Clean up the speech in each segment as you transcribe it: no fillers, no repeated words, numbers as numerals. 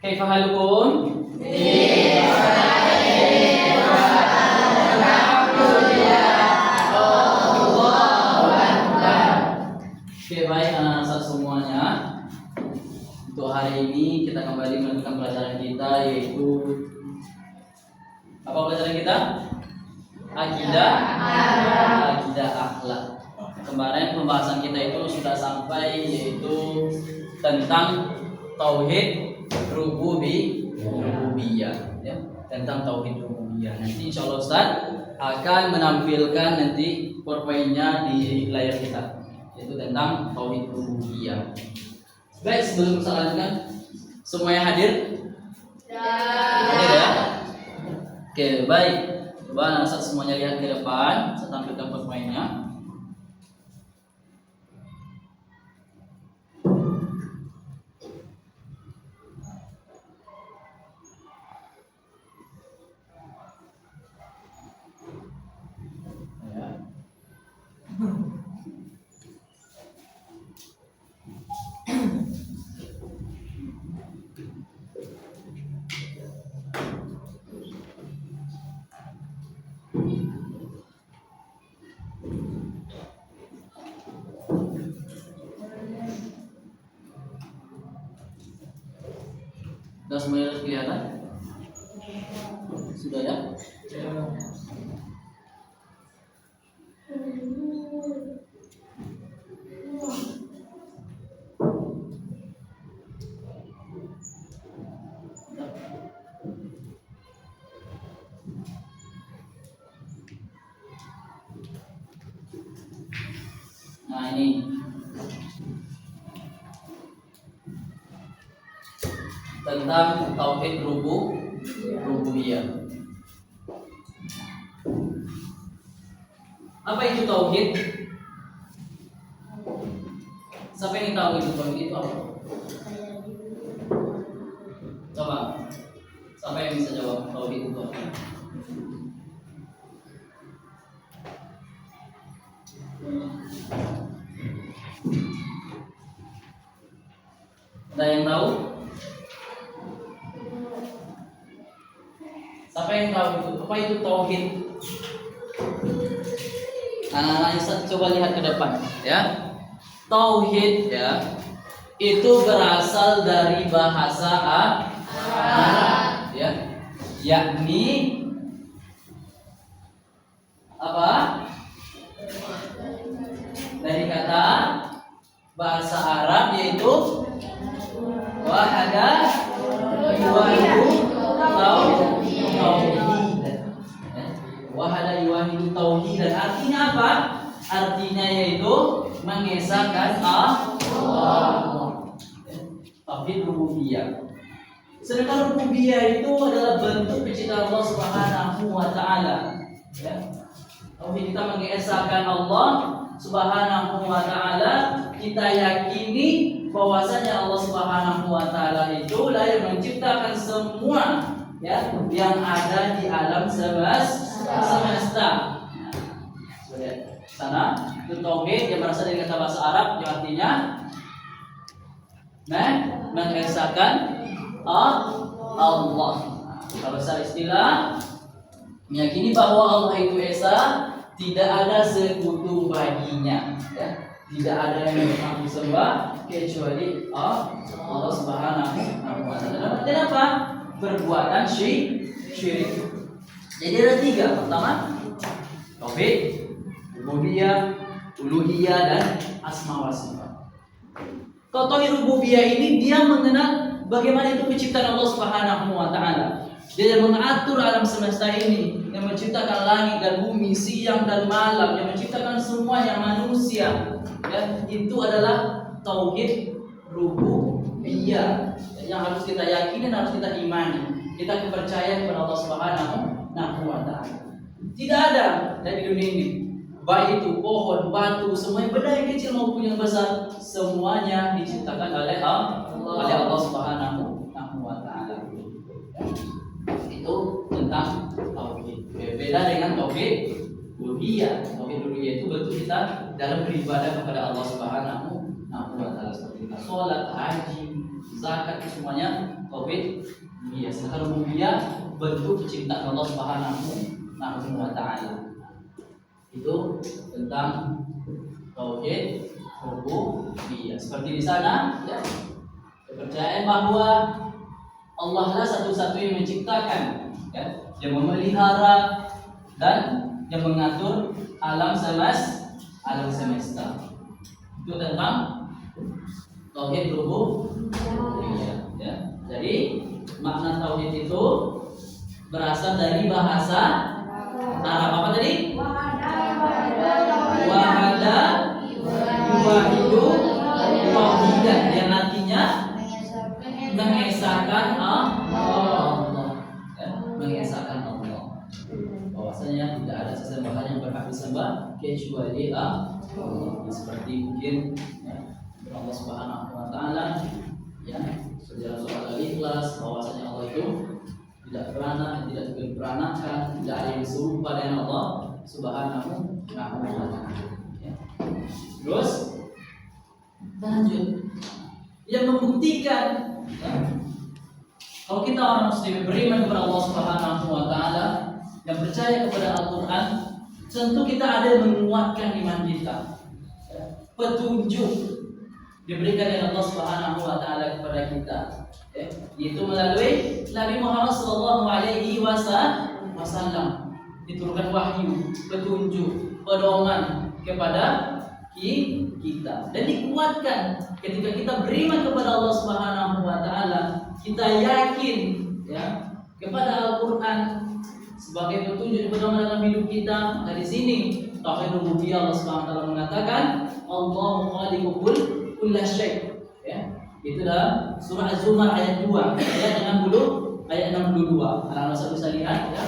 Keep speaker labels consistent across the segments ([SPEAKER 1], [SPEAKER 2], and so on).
[SPEAKER 1] Kaifa halukum? Oke, baik anak-anak semuanya. Untuk hari ini kita kembali melanjutkan pelajaran kita, yaitu apa pelajaran kita? Akidah akhlak. Kemarin pembahasan kita itu sudah sampai, yaitu tentang tauhid rububiyah, ya, tentang tauhid rububiyah. Nanti insya Allah Ustaz akan menampilkan nanti PowerPoint-nya di layar kita, yaitu tentang tauhid rububiyah. Baik, sebelum kita lanjutkan, semuanya hadir? Hadir ya? Oke, baik. Coba Ustaz semuanya lihat ke depan, saya tampilkan PowerPoint-nya. Sudah semuanya kelihatan? Sudah ya? Nah, ini tentang tauhid rububiyah. Apa itu tauhid? Siapa yang tahu itu tauhid itu apa? Coba, siapa yang bisa jawab tauhid itu apa? Ada yang tahu? Siapa yang tahu itu? Apa itu tauhid? Anak-anak Ustaz coba lihat ke depan, ya. Tauhid ya, itu berasal dari bahasa Arab, ya, yakni apa? Dari kata bahasa Arab yaitu wahada yuwahidu tauhid. Wahada yuwahidu tauhid, dan artinya apa? Artinya yaitu mengesahkan Allah. Tauhid rububiyah. Sedangkan rububiyah itu adalah bentuk penciptaan Allah Subhanahu wa taala. Ya. Tauhid kita mengesahkan Allah Subhanahu wa taala kita yakini bahwasanya Allah Subhanahu wa taala itu lah yang menciptakan semua ya yang ada di alam semesta. Sana itu tauhid yang berasal dari kata bahasa Arab yang artinya mengesahkan Allah. Kalau secara istilah meyakini bahwa Allah itu esa, tidak ada sekutu baginya, ya. Tidak ada yang berhak disembah kecuali Allah Subhanahu wa taala. Kenapa? Perbuatan syirik. Jadi ada 3. Pertama, tauhid, rububiyah, uluhiyah dan asma wa sifat. Kalau tauhid rububiyah ini dia mengenal bagaimana itu penciptaan Allah Subhanahu wa taala. Dia yang mengatur alam semesta ini, yang menciptakan langit dan bumi, siang dan malam, yang menciptakan semuanya manusia. Ya, itu adalah tauhid rububiyah yang harus kita yakini dan harus kita imani. Kita percaya kepada Allah Subhanahu wa taala. Tidak ada dari dunia ini, baik itu pohon, batu, semuanya benda yang kecil maupun yang besar, semuanya diciptakan oleh Allah Subhanahu wa taala. Itu tentang tauhid. Beda dengan tauhid uluhiyah. Tauhid uluhiyah itu bentuk kita dalam beribadah kepada Allah Subhanahu wa taala, seperti kita salat, haji, zakat, itu semuanya tauhid uluhiyah. Sedangkan rububiyah bentuk penciptaan Allah Subhanahu wa taala. Itu tentang tauhid rububiyah. Seperti di sana ya, kepercayaan bahwa Allah lah satu-satunya yang menciptakan, ya, yang memelihara dan yang mengatur alam semesta. Itu tentang tauhid rububiyah. Ya. Jadi makna tauhid itu berasal dari bahasa Arab apa tadi? Wahada yuwahidu tauhidan, yang artinya mengesahkan Allah, ya, mengesahkan Allah. Bahwasanya tidak ada sesembahan yang berhak disembah kecuali Allah. Seperti mungkin ya, Allah Subhanahu wa taala ya, dalam surah Al-Ikhlas bahwasanya Allah itu tidak beranak, tidak juga diperanakan, tidak ada yang serupa dengan Allah Subhanahu wa taala. Ya. Terus lanjut yang membuktikan ya, kalau kita orang muslim beriman kepada Allah Subhanahu wa taala, yang percaya kepada Al-Qur'an, tentu kita ada yang menguatkan iman kita. Ya. Petunjuk diberikan oleh Allah Subhanahu wa taala kepada kita. Ya, yaitu melalui Nabi Muhammad sallallahu alaihi wasallam diturunkan wahyu, petunjuk, pedoman kepada kita dan dikuatkan ketika kita beriman kepada Allah Subhanahu wa taala, kita yakin ya kepada Al-Qur'an sebagai petunjuk dan pedoman dalam hidup kita. Dari sini tauhid rububiyah Allah Subhanahu wa taala mengatakan Allahu khaliqu kulli syai', ya. Itu dalam surah Az-Zumar ayat 2 ayat 62. Anak-anak bisa lihat ya.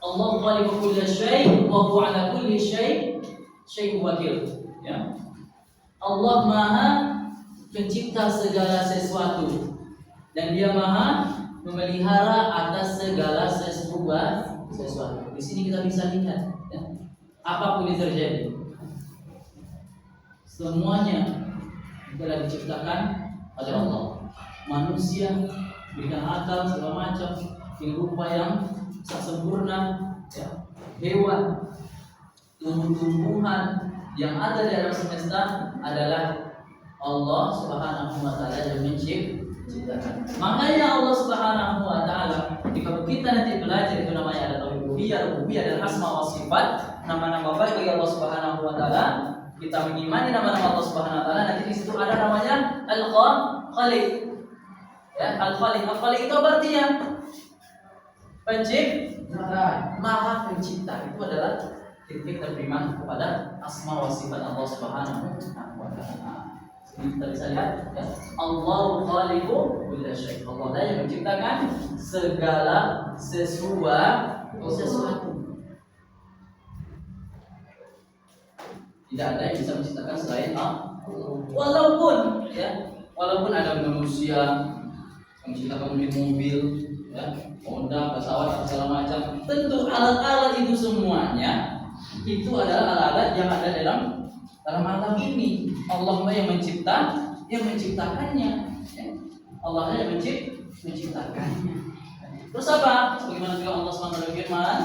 [SPEAKER 1] Allahu khaliqu kulli syai' wa huwa ala kulli syai'in wakil. Ya. Allah Maha pencipta segala sesuatu dan Dia Maha memelihara atas segala sesuatu. Di sini kita bisa lihat ya. Apapun yang terjadi, semuanya telah diciptakan oleh Allah. Manusia berikan akal segala macam, dengan rupa yang sempurna, ya. Hewan, tumbuh-tumbuhan yang ada di alam semesta adalah Allah Subhanahu wa taala yang menciptakan. Makanya Allah Subhanahu wa taala, jika kita nanti belajar itu namanya ada tauhid rububiyah dan asma wa sifat, nama-nama baik bagi Allah Subhanahu wa taala. Kita mengimani nama-nama Allah Subhanahu wa taala, nanti di situ ada namanya Al-Khaliq. Ya, Al-Khaliq. Al-Khaliq itu artinya pencipta, Maha Pencipta. Itu adalah titik beriman kepada asma wa sifat Allah Subhanahu wa taala. Kita bisa lihat ya, Allahu khaliqu kulli syai'. Allah lah yang menciptakan segala sesuatu. Tidak ada yang bisa menciptakan selain Allah. Walaupun ada manusia yang menciptakan mobil, ya, Honda, pesawat, segala macam. Tentu alat-alat itu semuanya itu adalah alat-alat yang ada dalam alam ini. Allah yang menciptakannya. Ya. Allah yang menciptakannya. Terus apa? Sebagaimana juga Allah SWT berfirman,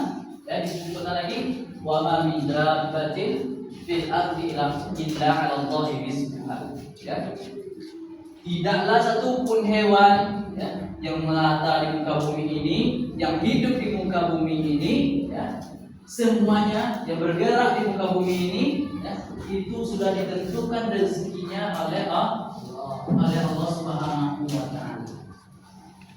[SPEAKER 1] ya, disebutkan lagi, wa ma min dabbatin fil ardi illa 'ala Allahi rizquha. Ya. Tidaklah satupun hewan, ya, yang melata di muka bumi ini, yang hidup di muka bumi ini, ya, semuanya yang bergerak di muka bumi ini, ya, itu sudah ditentukan rezekinya oleh Allah Subhanahu wa Ta'ala.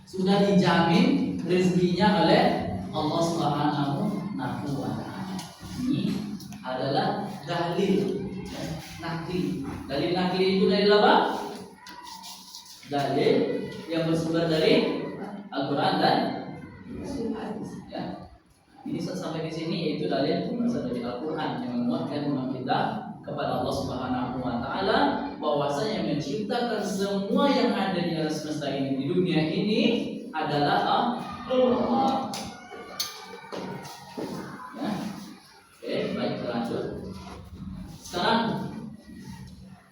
[SPEAKER 1] Sudah dijamin rezekinya oleh Allah Subhanahu wa Ta'ala. Ini adalah dalil, ya, nakli. Dalil nakli itu dari apa? Dalil yang bersumber dari Al-Quran dan hadis. Ya. Ini sampai di sini yaitu dalil berasal dari Al-Quran yang menguatkan iman kita kepada Allah Subhanahu wa Ta'ala, bahwasanya yang menciptakan semua yang ada di alam semesta ini, di dunia ini adalah Allah. Ya. Oke, baik, kita lanjut. Sekarang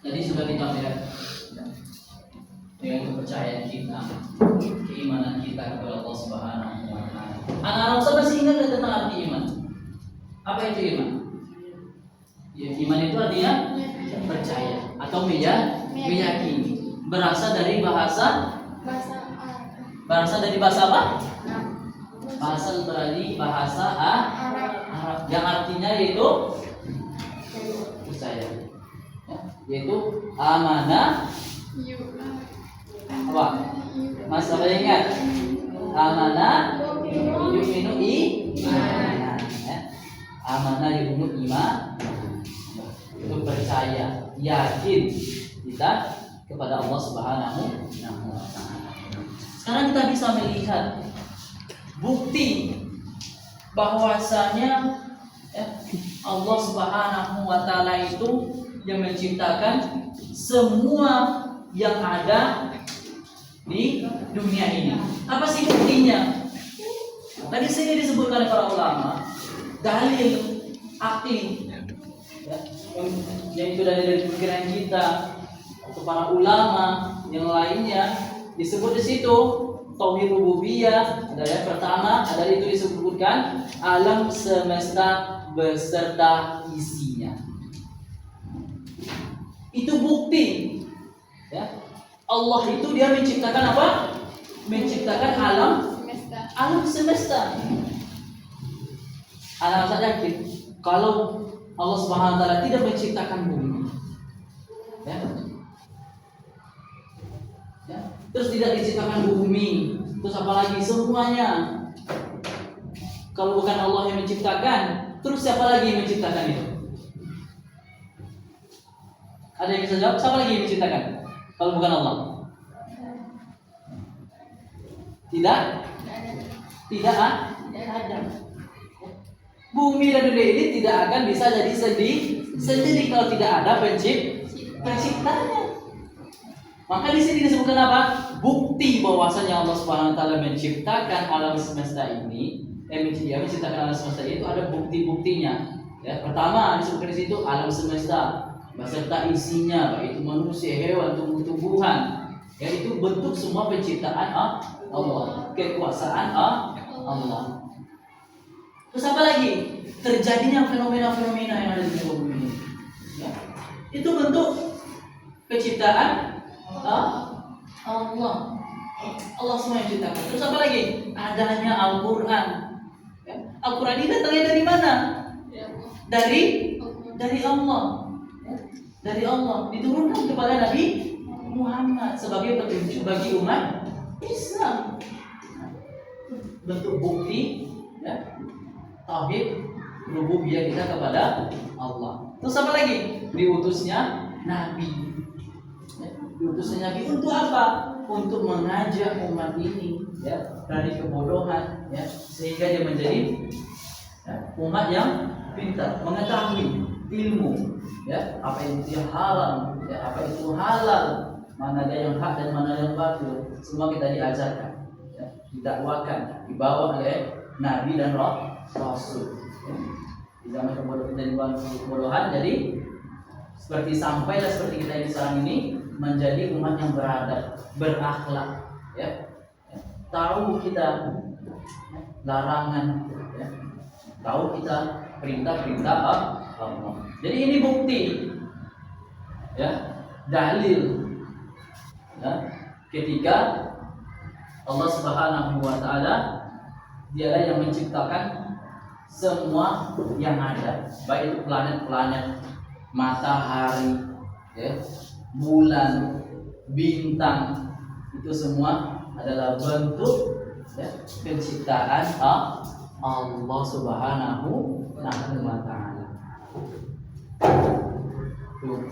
[SPEAKER 1] tadi sudah kita lihat dengan kepercayaan kita, keimanan kita kepada Allah Subhanahu wa Ta'ala. Anak-anak saya masih ingat tentang arti iman? Apa itu iman? Ya, iman itu artinya percaya atau meyakini. Berasal dari bahasa apa? Berasal dari bahasa Arab yang artinya yaitu percaya. Ya, yaitu amanah. Apa? Mas apa yang ingat? Amanah yu'minu iman. Ya. Amanah yu'minu iman. Itu percaya, yakin kita kepada Allah Subhanahu wa Ta'ala. Sekarang kita bisa melihat bukti bahwasanya, ya, Allah Subhanahu wa Ta'ala itu yang menciptakan semua yang ada di dunia ini. Apa sih buktinya? Tadi sini disebutkan oleh para ulama, dalil akli, ya, yang itu dari pikiran kita atau para ulama yang lainnya. Disebut di situ tauhid rububiyah. Ada yang pertama, ada itu disebutkan alam semesta beserta isinya. Itu bukti. Ya. Allah itu dia menciptakan apa? Menciptakan alam semesta. Anak saya yakin kalau Allah Subhanahu wa Ta'ala tidak menciptakan bumi, ya, ya, terus tidak diciptakan bumi, terus apalagi semuanya. Kalau bukan Allah yang menciptakan, terus siapa lagi yang menciptakan itu? Ada yang bisa jawab? Siapa lagi yang menciptakan? Kalau bukan Allah? Tidak ada. Bumi dan dunia ini tidak akan bisa jadi sendiri kalau tidak ada penciptanya. Maka di sini disebutkan apa? Bukti bahwasanya Allah Subhanahu wa Ta'ala menciptakan alam semesta ini, menciptakan alam semesta itu ada bukti-buktinya. Ya, pertama disebutkan di situ alam semesta beserta isinya, baik itu manusia, hewan, tumbuh-tumbuhan. Ya, itu bentuk semua penciptaan Allah, kekuasaan Allah. Terus apa lagi? Terjadinya fenomena-fenomena yang ada di muka bumi ini. Ya, itu bentuk penciptaan Allah. Allah semua yang ciptakan. Terus apa lagi? Adanya Al-Quran. Ya, Al-Quran ini datangnya dari mana? Dari Allah. Dari Allah diturunkan kepada Nabi Muhammad sebagai petunjuk bagi umat Islam. Bentuk bukti, ya, tauhid rububiyah kita kepada Allah. Terus apa lagi? Diutusnya Nabi. Ya, diutusnya Nabi untuk apa? Untuk mengajak umat ini, ya, dari kebodohan, ya, sehingga dia menjadi, ya, umat yang pintar, mengetahui ilmu, ya, apa itu yang halal, ya, apa itu halal, mana ada yang hak dan mana yang batil, semua kita diajarkan, ya, didakwakan, dibawa oleh Nabi dan Rasul. Ya. Di zaman kebodohan, jadi seperti sampailah seperti kita ini sekarang ini menjadi umat yang beradab, berakhlak, ya, tahu kita larangan, ya, tahu kita perintah-perintah Allah. Jadi ini bukti, ya, dalil, ya, ketika Allah Subhanahu wa Ta'ala dialah yang menciptakan semua yang ada, baik itu planet-planet, matahari, ya, bulan, bintang, itu semua adalah bentuk, ya, penciptaan Allah Subhanahu wa Ta'ala. Tuh.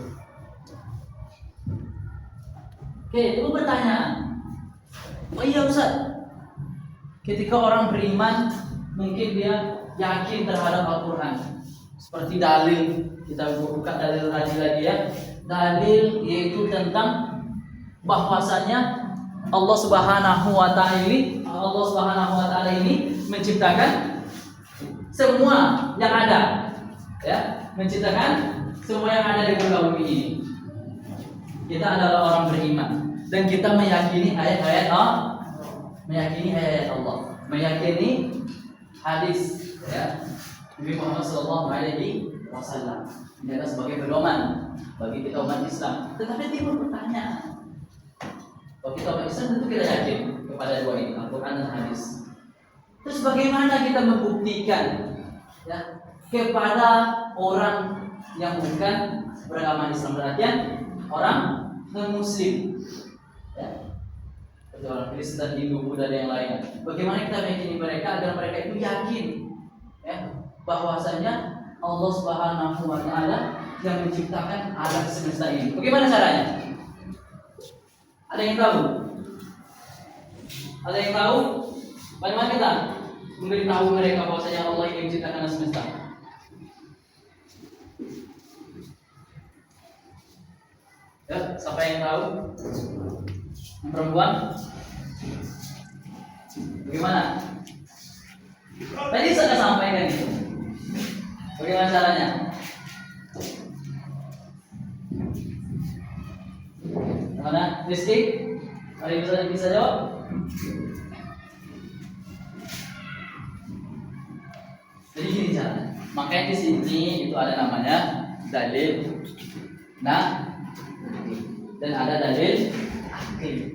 [SPEAKER 1] Oke, itu pertanyaan. Oh iya Ustaz, ketika orang beriman mungkin dia yakin terhadap Al-Quran, seperti dalil, kita buka dalil lagi ya, dalil yaitu tentang bahwasannya Allah Subhanahu wa Ta'ala ini menciptakan semua yang ada, ya, menciptakan semua yang ada di muka bumi ini. Kita adalah orang beriman dan kita meyakini ayat-ayat Allah, meyakini hadis, ya, Nabi Muhammad SAW. Ini adalah sebagai pedoman bagi kita umat Islam. Tetapi timbul pertanyaan, kalau kita umat Islam tentu kita yakin kepada dua ini, Al-Quran dan hadis. Terus bagaimana kita membuktikan, ya, kepada orang yang bukan beragama Islam, berarti orang non-Muslim, ya, seperti orang Kristen, Hindu, Buddha dan yang lain. Bagaimana kita meyakini mereka agar mereka itu yakin, ya, bahwasanya Allah Subhanahu wa Ta'ala yang menciptakan alam semesta ini. Bagaimana caranya? Ada yang tahu? Ada yang tahu? Bagaimana kita memberitahu mereka bahwasanya Allah yang menciptakan alam semesta? Ya, siapa yang tahu? Yang perempuan? Bagaimana? Tadi saya sampaikan itu. Bagaimana caranya? Mana? Rizky? Ada yang bisa jawab? Jadi gini caranya. Makanya di sini itu ada namanya dalil, nah, dan ada dalil akli.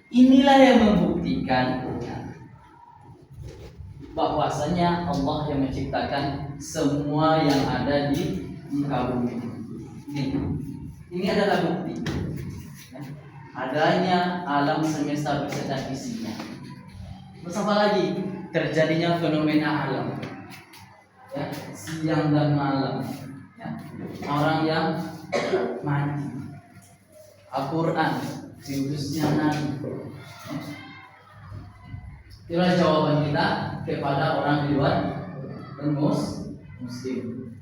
[SPEAKER 1] Inilah yang membuktikan bahwasanya Allah yang menciptakan semua yang ada di muka bumi. Ini adalah bukti, ya, adanya alam semesta beserta isinya. Terus apa lagi? Terjadinya fenomena alam, ya, siang dan malam, ya, orang yang mati, Al-Quran, diutusnya Nabi. Itulah jawaban kita kepada orang di luar Muslim.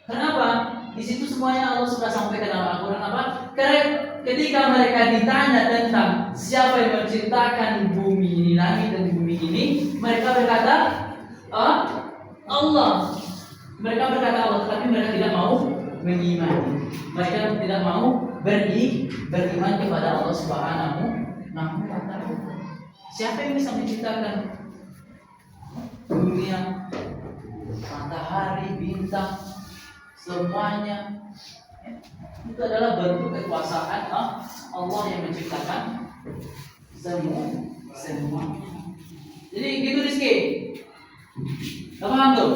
[SPEAKER 1] Kenapa? Di situ semuanya Allah sudah sampaikan dalam Al-Quran apa? Karena ketika mereka ditanya tentang siapa yang menciptakan bumi ini, langit dan bumi ini, mereka berkata Allah. Mereka berkata Allah, tetapi mereka tidak mau mengimani. Mereka tidak mau beriman kepada Allah Subhanahu wa Ta'ala. Siapa yang bisa menciptakan dunia, matahari, bintang, semuanya? Itu adalah bentuk kekuasaan Allah yang menciptakan semua. Jadi gitu Rizky. Gak paham tuh?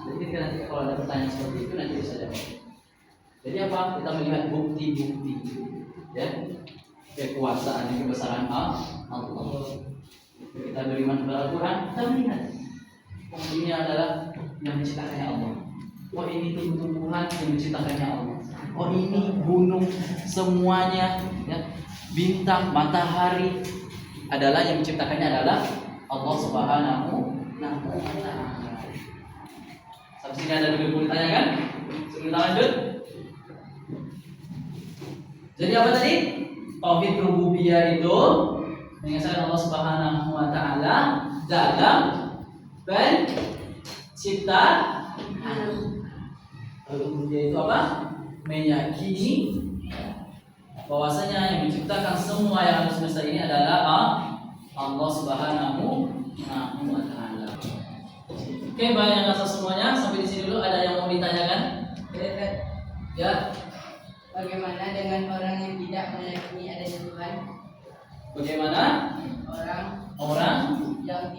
[SPEAKER 1] Jadi nanti kalau ada pertanyaan seperti itu nanti bisa jawab. Jadi apa? Kita melihat bukti-bukti, ya, kekuasaan dan kebesaran Allah. Kita beriman kepada Al-Quran, kita melihat ini adalah yang menciptakannya Allah. Oh ini tumbuhan yang menciptakannya Allah. Oh ini gunung semuanya, ya, bintang, matahari adalah yang menciptakannya adalah Allah Subhanahu wa Ta'ala. Di sini ada dulu ditanyakan. Sebelum kita lanjut. Jadi apa tadi? Tauhid rububiyah itu mengesahkan Allah Subhanahu wa taala dalam penciptaan. Rububiyah itu apa? Meyakini bahwasanya yang menciptakan semua yang ada semesta ini adalah Allah Subhanahu wa taala. Oke, banyak rasa semuanya. Sampai di sini dulu. Ada yang mau ditanyakan? Ya.
[SPEAKER 2] Bagaimana dengan orang yang tidak meyakini adanya Tuhan?
[SPEAKER 1] Bagaimana? Orang
[SPEAKER 2] yang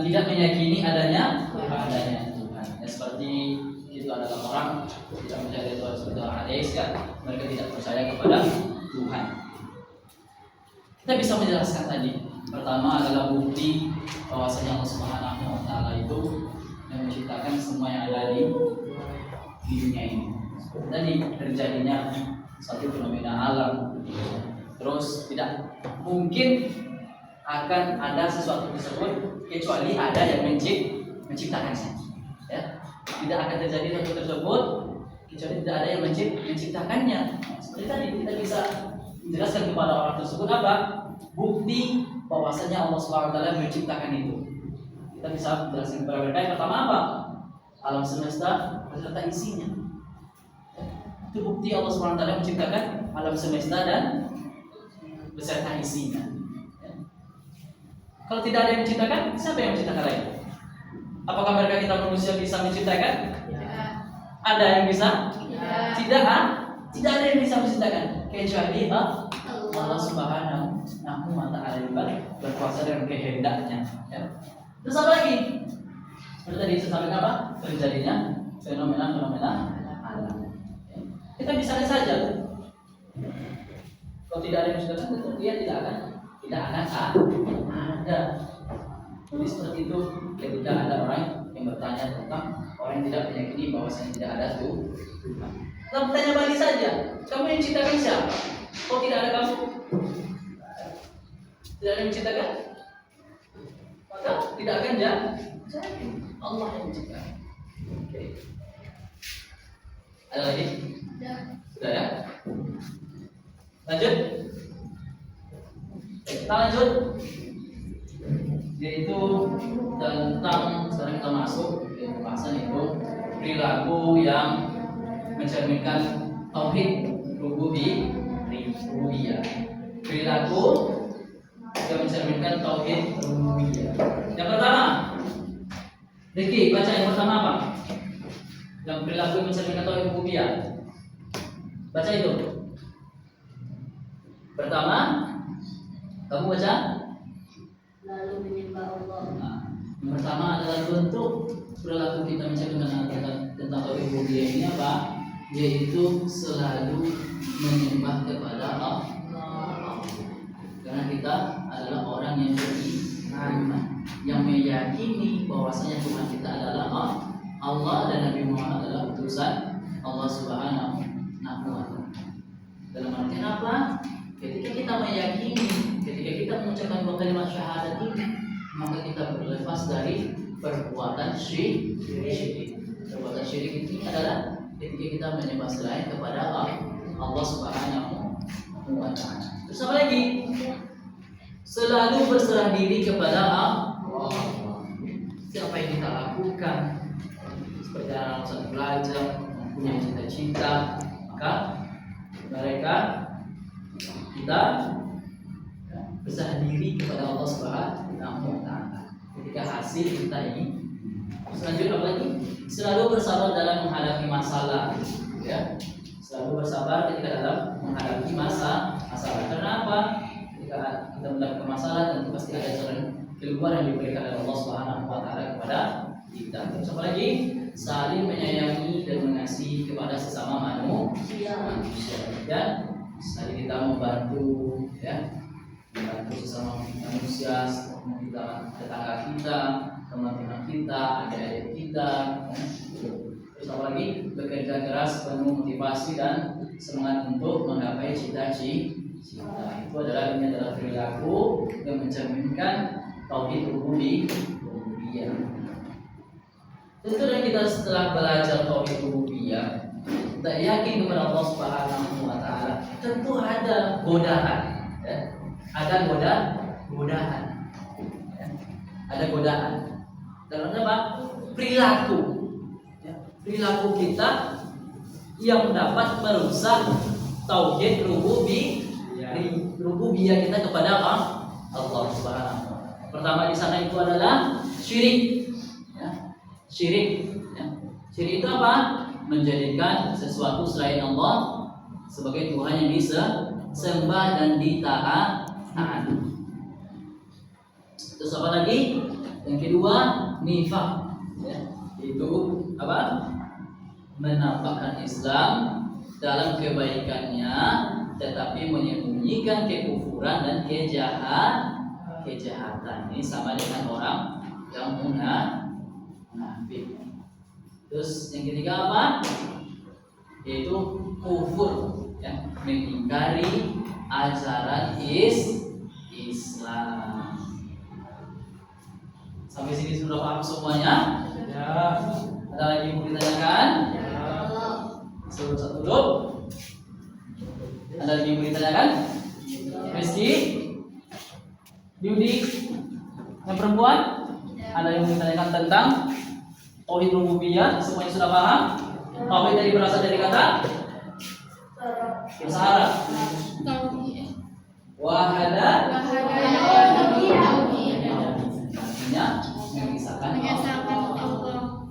[SPEAKER 2] tidak meyakini
[SPEAKER 1] adanya Tuhan. Ya, seperti itu adalah orang tidak percaya Tuhan, seperti orang ateis ya. Mereka tidak percaya kepada Tuhan. Kita bisa menjelaskan tadi. Pertama adalah bukti bahwasanya Allah Subhanahu wa taala itu yang menciptakan semua yang ada di dunia ini. Tadi terjadinya satu fenomena alam, terus tidak mungkin akan ada sesuatu tersebut kecuali ada yang menciptakannya. Ya, tidak akan terjadi sesuatu tersebut kecuali tidak ada yang menciptakannya. Seperti tadi kita bisa menjelaskan kepada orang tersebut apa bukti bahwasanya Allah Subhanahu wa taala menciptakan itu. Kita bisa menjelaskan kepada mereka yang pertama apa? Alam semesta beserta isinya. Itu bukti Allah Subhanahu wa taala menciptakan alam semesta dan beserta isinya. Ya. Kalau tidak ada yang menciptakan, siapa yang menciptakan lagi? Apakah mereka kita manusia bisa menciptakan?
[SPEAKER 2] Tidak.
[SPEAKER 1] Ada yang bisa?
[SPEAKER 2] Tidak.
[SPEAKER 1] Tidak ada yang bisa menciptakan kecuali Allah Subhanahu wa taala juga berkuasa dengan kehendaknya. Ya. Terus apa lagi? Seperti tadi saya sampaikan apa? Terjadinya fenomena alam. Kita bisa lihat saja. Kalau tidak ada yang menciptakan, tentu dia tidak akan ada. Jadi seperti itu ketika ada orang yang bertanya tentang orang yang tidak meyakini bahwasanya tidak ada Tuhan. Kita bertanya balik saja, kamu yang menciptakan siapa? Kok tidak ada kamu? Tidak ada yang menciptakan? Maka tidak akan jadi. Allah yang menciptakan. Oke. Ada lagi? Sudah ya? Lanjut. Kita lanjut. Yaitu tentang sekarang kita masuk ke pembahasan itu perilaku yang mencerminkan tauhid rububiyah. Perilaku yang mencerminkan tauhid rububiyah. Yang pertama, Riki, baca yang pertama apa? Yang perilaku yang mencerminkan tauhid rububiyah. Baca itu. Pertama, kamu baca.
[SPEAKER 2] Lalu menyembah Allah.
[SPEAKER 1] Nah, yang pertama adalah bentuk perilaku kita mencerminkan tentang tauhid rububiyah ini apa? Yaitu selalu menyembah kepada Allah. Karena kita adalah orang yang beriman, yang meyakini bahwasanya Tuhan kita adalah Allah dan Nabi Muhammad adalah utusan Allah Subhanahu wa taala. Dalam artian apa? Ketika kita meyakini, ketika kita mengucapkan kalimat syahadat ini, maka kita berlepas dari perbuatan syirik. Perbuatan syirik ini adalah ketika kita menyembah selain kepada Allah Subhanahu wa taala. Terus apa lagi? Selalu berserah diri kepada Allah. Siapa yang kita lakukan? Seperti anak saat belajar, mempunyai cita-cita, maka mereka kita berserah diri kepada Allah Subhanahu wa taala. Ketika hasil kita ini selanjutnya apa lagi? Selalu bersabar dalam menghadapi masalah, ya. Selalu bersabar ketika dalam menghadapi masalah. Kenapa? Ketika kita mendapatkan masalah, tentu pasti ada jalan keluar yang diberikan oleh Allah Subhanahu wa taala kepada kita. Terus apa lagi? Saling menyayangi dan mengasihi kepada sesama manusia. Dan saling kita membantu, ya. Membantu sesama manusia, kita tetangga kita, teman-teman kita, adik-adik kita, ya. Terus apa lagi? Bekerja keras, penuh motivasi dan semangat untuk menggapai cita-cita. Itu adalah perilaku yang mencerminkan tauhid rububiyah. Tentu dan kita setelah belajar tauhid rububiyah, kita yakin kepada Allah Subhanahu wa taala, tentu ada godaan, ya. Ada godaan. Ya. Ada godaan. Dalam apa? Perilaku. Ya. Perilaku kita yang dapat merusak tauhid rububiyah kita kepada Allah Subhanahu wa taala. Pertama di sana itu adalah syirik. Syirik, ya. Syirik itu apa? Menjadikan sesuatu selain Allah sebagai Tuhan yang disembah dan ditaati. Terus apa lagi? Yang kedua, nifaq, ya. Itu apa? Menampakkan Islam dalam kebaikannya, tetapi menyembunyikan kekufuran dan kejahatan. Ini sama dengan orang yang munafik. Terus yang ketiga apa? Yaitu kufur, ya, mengingkari ajaran Islam. Sampai sini sudah paham semuanya? Ya. Ada lagi yang mau ditanyakan? Ya. Satu dulu. Ada lagi yang mau ditanyakan? Rizky? Yudi? Yang perempuan? Ada yang mau ditanyakan tentang tauhid rububiyah? Semuanya sudah paham? Tauhid tadi berasal dari kata Sahara. Wahada. Artinya mengisahkan Allah.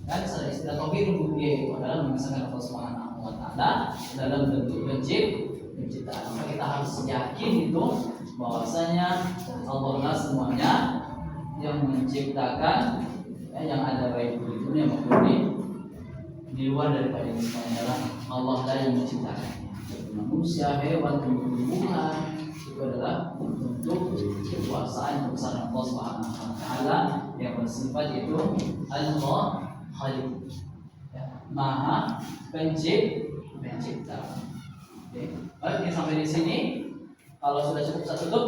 [SPEAKER 1] Dan istilah tauhid rububiyah itu adalah mengisahkan Allah Subhanahu wa taala dalam bentuk penciptaan. Maka kita harus yakin itu bahwasanya Allah lah semuanya yang menciptakan, ya, yang ada baik di dunia maupun di luar daripada ini semuanya adalah Allah lah yang menciptakan. Manusia, hewan, tumbuh-tumbuhan itu adalah untuk kekuasaan kebesaran Allah Subhanahu wa taala yang bersifat itu Al-Khaliq, ya, Maha Pencipta. Oke, sampai di sini. Kalau sudah cukup saya tutup.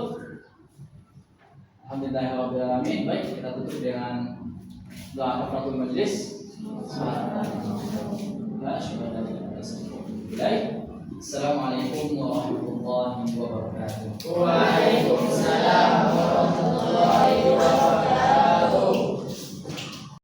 [SPEAKER 1] Alhamdulillahirabbil alamin. Baik, kita tutup dengan doa kafaratul majlis. Assalamualaikum warahmatullahi wabarakatuh.
[SPEAKER 2] Waalaikumsalam warahmatullahi wabarakatuh.